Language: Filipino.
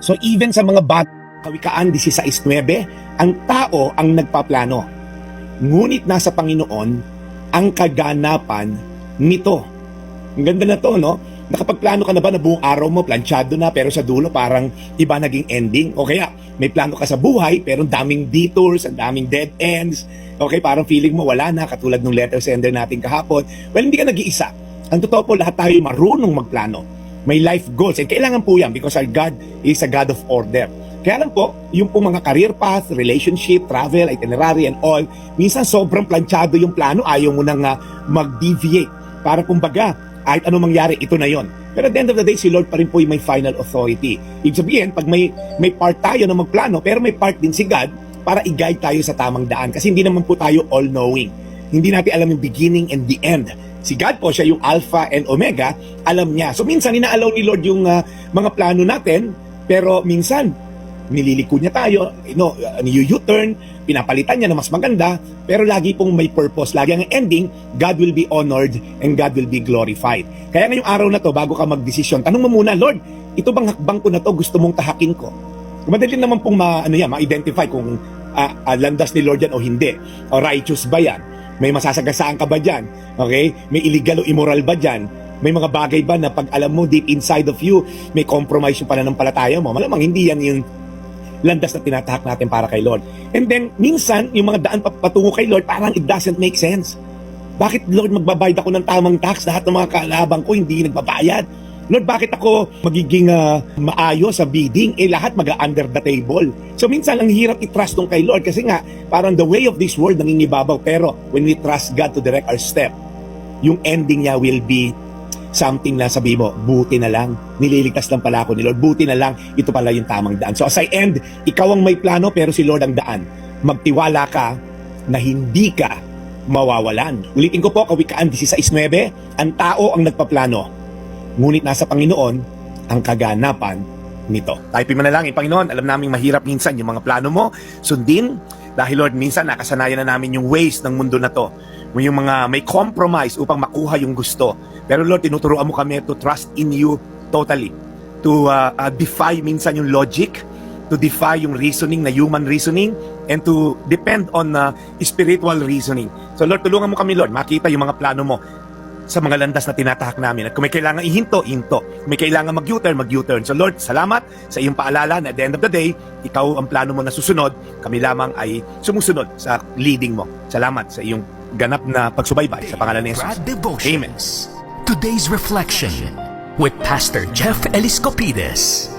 So even sa mga Kawikaan 16:9, ang tao ang nagpaplano, ngunit nasa Panginoon ang kaganapan nito. Ang ganda na to, no? Nakapagplano ka na ba na buong araw mo, planchado na, pero sa dulo parang iba naging ending? O kaya, may plano ka sa buhay, pero ang daming detours, ang daming dead ends. Okay, parang feeling mo wala na, katulad ng letter sender natin kahapon. Well, hindi ka nag-iisa. Ang totoo po, lahat tayo marunong magplano. May life goals. And kailangan po yan because our God is a God of order. Kaya lang po, yung po mga career path, relationship, travel, itinerary, and all, minsan sobrang planchado yung plano, ayaw mo nang mag-deviate. Para kumbaga, kahit anong mangyari, ito na yon. Pero at the end of the day, si Lord pa rin po yung may final authority. Ibig sabihin, pag may part tayo na magplano, pero may part din si God para i-guide tayo sa tamang daan. Kasi hindi naman po tayo all-knowing. Hindi natin alam yung beginning and the end. Si God po, siya yung Alpha and Omega, alam niya. So minsan, inaalaw ni Lord yung mga plano natin, pero minsan, nililiko niya tayo, U-turn, pinapalitan niya na mas maganda, pero lagi pong may purpose. Lagi ang ending, God will be honored and God will be glorified. Kaya ngayong araw na to, bago ka magdesisyon, tanong mo muna, Lord, ito bang hakbang ko na to, gusto mong tahakin ko? Madali naman pong ma-identify kung landas ni Lord yan o hindi. O righteous ba yan? May masasagasaan ka ba dyan? Okay? May illegal o immoral ba dyan? May mga bagay ba na pag alam mo deep inside of you, may compromise yung pananampalataya mo? Malamang hindi yan yung landas na tinatahak natin para kay Lord. And then, minsan, yung mga daan patungo kay Lord, parang it doesn't make sense. Bakit, Lord, magbabayad ako ng tamang tax? Lahat ng mga kalabang ko hindi nagbabayad. Lord, bakit ako magiging maayos sa bidding? Lahat mag-under the table. So, minsan, ang hirap i-trust nung kay Lord kasi nga, parang the way of this world nangingibabaw. Pero, when we trust God to direct our step, yung ending niya will be something na sabi mo, buti na lang, nililigtas lang pala ako ni Lord, buti na lang, ito pala yung tamang daan. So as I end, ikaw ang may plano pero si Lord ang daan. Magtiwala ka na hindi ka mawawalan. Ulitin ko po, Kawikaan 16:9, ang tao ang nagpaplano, ngunit nasa Panginoon ang kaganapan nito. Tayo manalangin, Panginoon, alam naming mahirap minsan yung mga plano mo, sundin, dahil Lord, minsan nakasanayan na namin yung ways ng mundo na to. Yung mga may compromise upang makuha yung gusto. Pero Lord, tinuturuan mo kami to trust in you totally. To defy minsan yung logic, to defy yung reasoning na human reasoning, and to depend on spiritual reasoning. So Lord, tulungan mo kami Lord, makita yung mga plano mo sa mga landas na tinatahak namin. At kung may kailangan ihinto, hinto. Kung may kailangan mag-U-turn, mag-U-turn. So Lord, salamat sa iyong paalala na at the end of the day, ikaw ang plano mo na susunod, kami lamang ay sumusunod sa leading mo. Salamat sa iyong ganap na pagsubaybay sa pangalan ni Jesus. Amen. Today's Reflection with Pastor Jeff Eliscopides.